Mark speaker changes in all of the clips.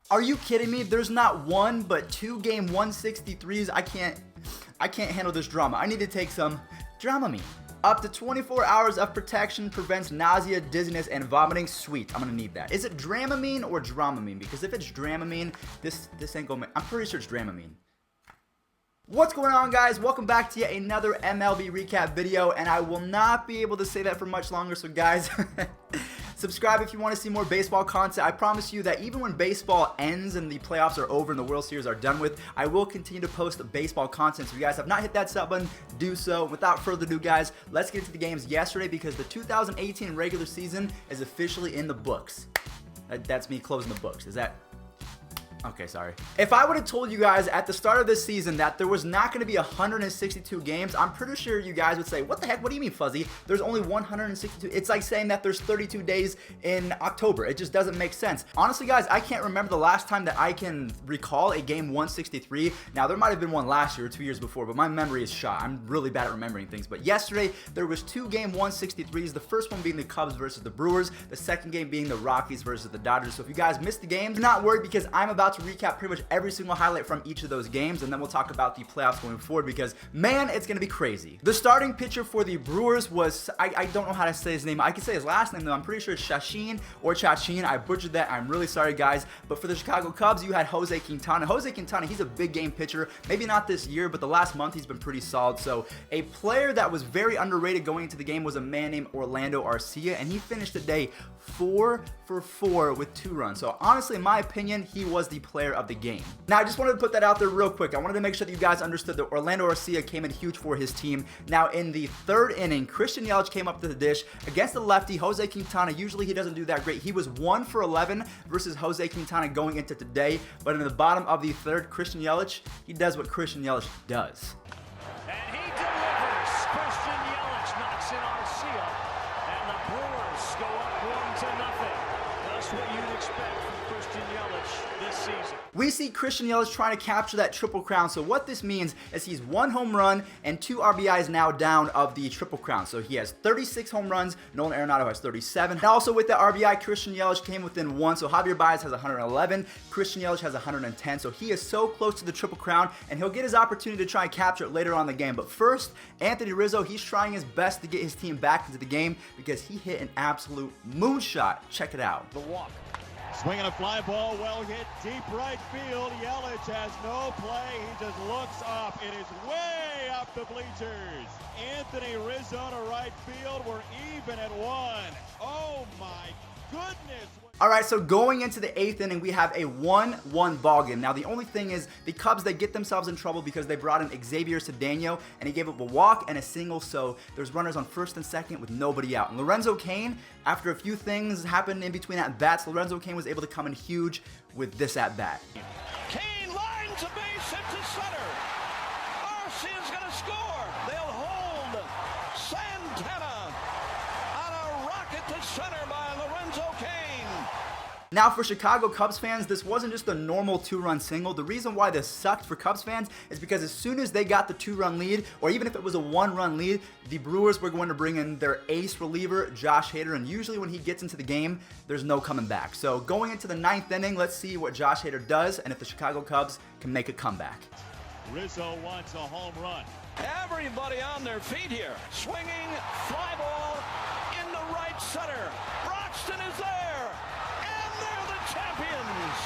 Speaker 1: Are you kidding me? There's not one, but 2 game 163s. I can't handle this drama. I need to take some Dramamine. Up to 24 hours of protection prevents nausea, dizziness, and vomiting. Sweet, I'm gonna need that. Is it Dramamine or Dramamine? Because if it's Dramamine, this ain't gonna. I'm pretty sure it's Dramamine. What's going on, guys? Welcome back to yet another MLB recap video, and I will not be able to say that for much longer, so guys, subscribe if you want to see more baseball content. I promise you that even when baseball ends and the playoffs are over and the World Series are done with, I will continue to post baseball content. So if you guys have not hit that sub button, do so. Without further ado, guys, let's get into the games yesterday because the 2018 regular season is officially in the books. That's me closing the books. Is that... Okay, sorry. If I would have told you guys at the start of this season that there was not going to be 162 games, I'm pretty sure you guys would say, what the heck? What do you mean, Fuzzy? There's only 162. It's like saying that there's 32 days in October. It just doesn't make sense. Honestly, guys, I can't remember the last time that I can recall a game 163. Now, there might have been one last year or 2 years before, but my memory is shot. I'm really bad at remembering things. But yesterday, there was 2 game 163s. The first one being the Cubs versus the Brewers. The second game being the Rockies versus the Dodgers. So if you guys missed the games, do not worry because I'm about to recap pretty much every single highlight from each of those games, and then we'll talk about the playoffs going forward because, man, it's going to be crazy. The starting pitcher for the Brewers was, I don't know how to say his name. I can say his last name, though. I'm pretty sure it's Chachin or Chachin. I butchered that. I'm really sorry, guys. But for the Chicago Cubs, you had Jose Quintana. Jose Quintana, he's a big game pitcher. Maybe not this year, but the last month he's been pretty solid. So a player that was very underrated going into the game was a man named Orlando Arcia, and he finished the day 4 for 4 with 2 runs. So honestly, in my opinion, he was the player of the game. Now, I just wanted to put that out there real quick. I wanted to make sure that you guys understood that Orlando Arcia came in huge for his team. Now, in the 3rd inning, Christian Yelich came up to the dish against the lefty, Jose Quintana. Usually, he doesn't do that great. He was 1 for 11 versus Jose Quintana going into today. But in the bottom of the 3rd, Christian Yelich, he does what Christian Yelich does.
Speaker 2: And he delivers. Christian Yelich knocks in Arcia, and the Brewers go up 1-0. That's what you'd expect from Christian Yelich this season.
Speaker 1: We see Christian Yelich trying to capture that triple crown. So what this means is he's 1 home run and 2 RBIs now down of the triple crown. So he has 36 home runs. Nolan Arenado has 37. And also with the RBI, Christian Yelich came within 1. So Javier Baez has 111. Christian Yelich has 110. So he is so close to the triple crown, and he'll get his opportunity to try and capture it later on in the game. But first, Anthony Rizzo, he's trying his best to get his team back into the game because he hit an absolute moonshot. Check it out.
Speaker 2: The walk.
Speaker 3: Swinging a fly ball, well hit, deep right field. Yelich has no play. He just looks up. It is way up the bleachers. Anthony Rizzo to right field. We're even at 1. Oh my goodness.
Speaker 1: All right, so going into the 8th inning, we have a 1-1 ball game. Now, the only thing is the Cubs, they get themselves in trouble because they brought in Xavier Cedeno, and he gave up a walk and a single, so there's runners on 1st and 2nd with nobody out. And Lorenzo Cain, after a few things happened in between at-bats, Lorenzo Cain was able to come in huge with this at-bat.
Speaker 2: Cain lines a base hit to center. Arcia's going to score. They'll hold. Santana on a rocket to center by Lorenzo Cain.
Speaker 1: Now, for Chicago Cubs fans, this wasn't just a normal 2-run single. The reason why this sucked for Cubs fans is because as soon as they got the 2-run lead, or even if it was a 1-run lead, the Brewers were going to bring in their ace reliever, Josh Hader, and usually when he gets into the game, there's no coming back. So going into the 9th inning, let's see what Josh Hader does and if the Chicago Cubs can make a comeback.
Speaker 3: Rizzo wants a home run.
Speaker 2: Everybody on their feet here. Swinging, fly ball into right center. Broxton is there. And they're the champions.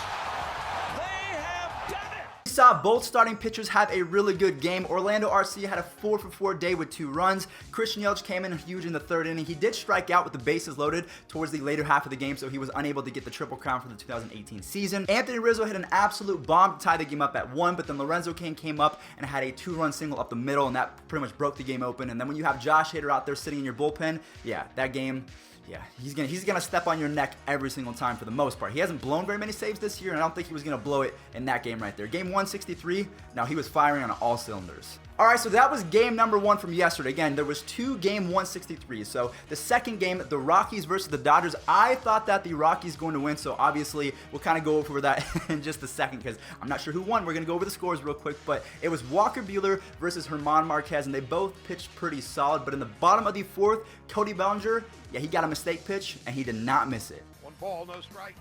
Speaker 2: They have done it.
Speaker 1: We saw both starting pitchers have a really good game. Orlando Arcia had a 4 for 4 day with 2 runs. Christian Yelich came in huge in the 3rd inning. He did strike out with the bases loaded towards the later half of the game, so he was unable to get the triple crown for the 2018 season. Anthony Rizzo hit an absolute bomb to tie the game up at 1, but then Lorenzo Cain came up and had a 2-run single up the middle, and that pretty much broke the game open. And then when you have Josh Hader out there sitting in your bullpen, yeah, that game... Yeah, he's gonna step on your neck every single time for the most part. He hasn't blown very many saves this year, and I don't think he was gonna blow it in that game right there. Game 163, now he was firing on all cylinders. All right, so that was game number 1 from yesterday. Again, there was 2 game 163s. So the second game, the Rockies versus the Dodgers, I thought that the Rockies going to win, so obviously we'll kind of go over that in just a second because I'm not sure who won. We're going to go over the scores real quick, but it was Walker Buehler versus German Marquez, and they both pitched pretty solid, but in the bottom of the 4th, Cody Bellinger, yeah, he got a mistake pitch, and he did not miss it.
Speaker 4: 1 ball, no strikes.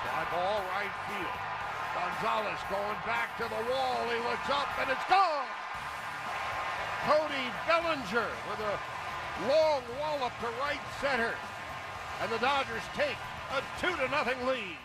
Speaker 4: Fly ball, right field. Gonzalez going back to the wall. He looks up and it's gone. Cody Bellinger with a long wallop to right center. And the Dodgers take a 2-0 lead.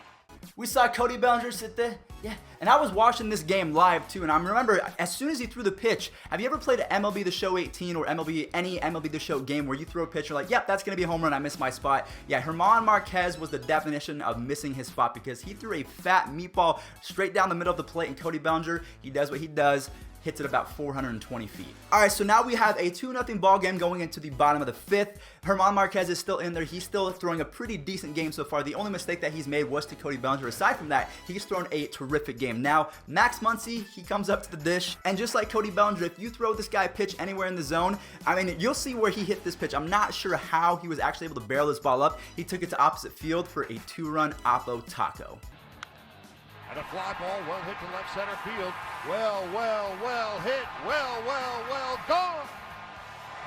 Speaker 1: We saw Cody Bellinger sit there. Yeah, and I was watching this game live too, and I remember as soon as he threw the pitch, have you ever played an MLB The Show 18 or any MLB The Show game where you throw a pitch, you're like, yep, that's going to be a home run, I missed my spot. Yeah, German Marquez was the definition of missing his spot because he threw a fat meatball straight down the middle of the plate, and Cody Bellinger, he does what he does. Hits it about 420 feet. All right, so now we have a 2-0 ball game going into the bottom of the fifth. German Marquez is still in there. He's still throwing a pretty decent game so far. The only mistake that he's made was to Cody Bellinger. Aside from that, he's thrown a terrific game. Now, Max Muncy, he comes up to the dish, and just like Cody Bellinger, if you throw this guy a pitch anywhere in the zone, I mean, you'll see where he hit this pitch. I'm not sure how he was actually able to barrel this ball up. He took it to opposite field for a 2-run Oppo Taco.
Speaker 4: And a fly ball, well hit to left center field. Well hit. Well gone.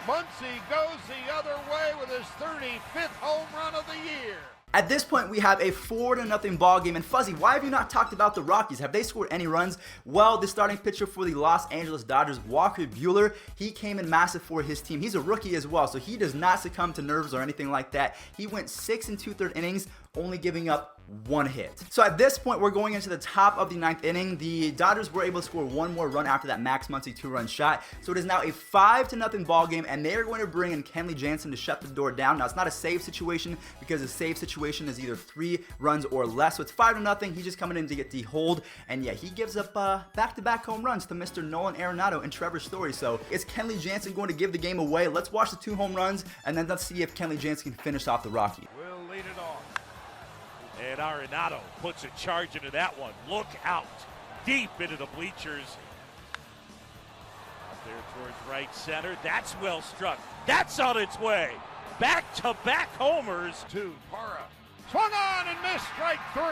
Speaker 4: Muncy goes the other way with his 35th home run of the year.
Speaker 1: At this point, we have a 4-0 ball game. And Fuzzy, why have you not talked about the Rockies? Have they scored any runs? Well, the starting pitcher for the Los Angeles Dodgers, Walker Buehler, he came in massive for his team. He's a rookie as well, so he does not succumb to nerves or anything like that. He went 6 2/3 innings, only giving up 1 hit. So at this point, we're going into the top of the 9th inning. The Dodgers were able to score 1 more run after that Max Muncy 2-run shot. So it is now a 5-0 ball game, and they are going to bring in Kenley Jansen to shut the door down. Now, it's not a save situation because a save situation is either 3 runs or less. So it's 5-0. He's just coming in to get the hold. And yeah, he gives up back-to-back home runs to Mr. Nolan Arenado and Trevor Story. So is Kenley Jansen going to give the game away? Let's watch the 2 home runs, and then let's see if Kenley Jansen can finish off the Rockies.
Speaker 4: We'll lead it off.
Speaker 3: And Arenado puts a charge into that one. Look out. Deep into the bleachers. Out there towards right center. That's well struck. That's on its way. Back-to-back homers.
Speaker 4: 2, Parra. Swung on and missed, strike 3.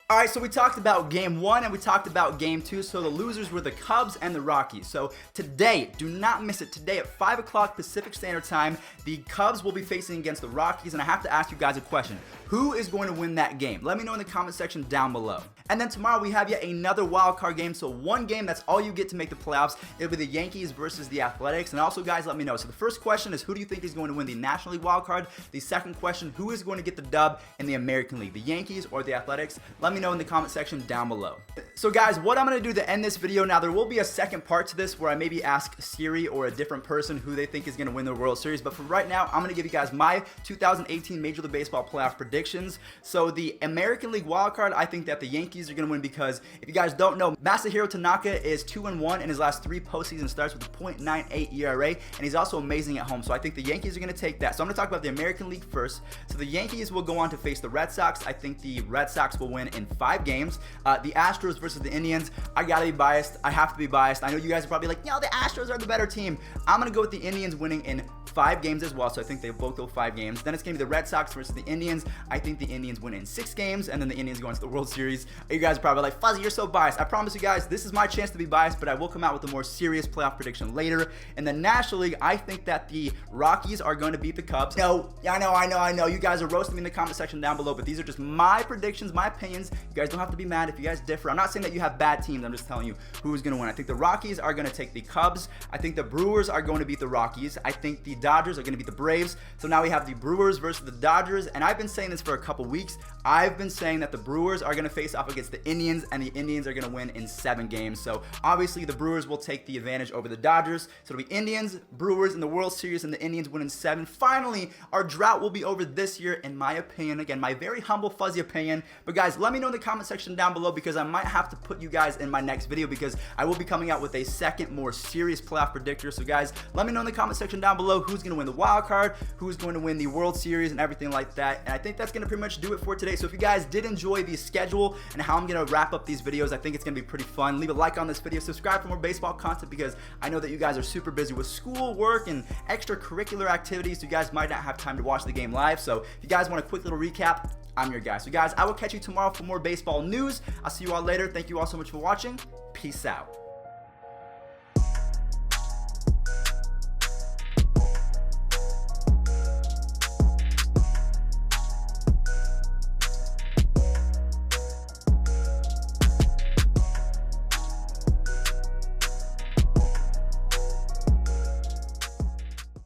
Speaker 1: All right, so we talked about game 1 and we talked about game 2. So the losers were the Cubs and the Rockies. So today, do not miss it. Today at 5 o'clock Pacific Standard Time, the Cubs will be facing against the Rockies. And I have to ask you guys a question. Who is going to win that game? Let me know in the comment section down below. And then tomorrow we have yet another wild card game. So one game, that's all you get to make the playoffs. It'll be the Yankees versus the Athletics. And also, guys, let me know. So the first question is, who do you think is going to win the National League wild card? The second question, who is going to get the dub in the American League? The Yankees or the Athletics? Let me know in the comment section down below. So guys, what I'm going to do to end this video, now there will be a second part to this where I maybe ask Siri or a different person who they think is going to win the World Series. But for right now, I'm going to give you guys my 2018 Major League Baseball playoff predictions. So the American League wild card, I think that the Yankees are going to win because if you guys don't know, Masahiro Tanaka is 2-1 in his last 3 postseason starts with a .98 ERA, and he's also amazing at home. So I think the Yankees are going to take that. So I'm going to talk about the American League first. So the Yankees will go on to face the Red Sox. I think the Red Sox will win in 5 games. The Astros versus the Indians, I got to be biased. I have to be biased. I know you guys are probably like, no, the Astros are the better team. I'm going to go with the Indians winning in 5 games as well. So I think they both go 5 games. Then it's going to be the Red Sox versus the Indians. I think the Indians win in 6 games, and then the Indians go into the World Series. You guys are probably like, Fuzzy, you're so biased. I promise you guys, this is my chance to be biased, but I will come out with a more serious playoff prediction later. In the National League, I think that the Rockies are going to beat the Cubs. No, I know. You guys are roasting me in the comment section down below, but these are just my predictions, my opinions. You guys don't have to be mad if you guys differ. I'm not saying that you have bad teams. I'm just telling you who's going to win. I think the Rockies are going to take the Cubs. I think the Brewers are going to beat the Rockies. I think the Dodgers are going to beat the Braves. So now we have the Brewers versus the Dodgers, and I've been saying this for a couple weeks. I've been saying that the Brewers are going to face off against the Indians, and the Indians are going to win in 7 games. So obviously the Brewers will take the advantage over the Dodgers. So it'll be Indians, Brewers in the World Series, and the Indians win in 7. Finally, our drought will be over this year, in my opinion. Again, my very humble, fuzzy opinion. But guys, let me know in the comment section down below, because I might have to put you guys in my next video, because I will be coming out with a second, more serious playoff predictor. So guys, let me know in the comment section down below who's going to win the wild card, who's going to win the World Series, and everything like that. And I think that's going to pretty much do it for today. So if you guys did enjoy the schedule and how I'm going to wrap up these videos, I think it's going to be pretty fun. Leave a like on this video, subscribe for more baseball content, because I know that you guys are super busy with school, work, and extracurricular activities. So you guys might not have time to watch the game live. So if you guys want a quick little recap, I'm your guy. So guys, I will catch you tomorrow for more baseball news. I'll see you all later. Thank you all so much for watching. Peace out.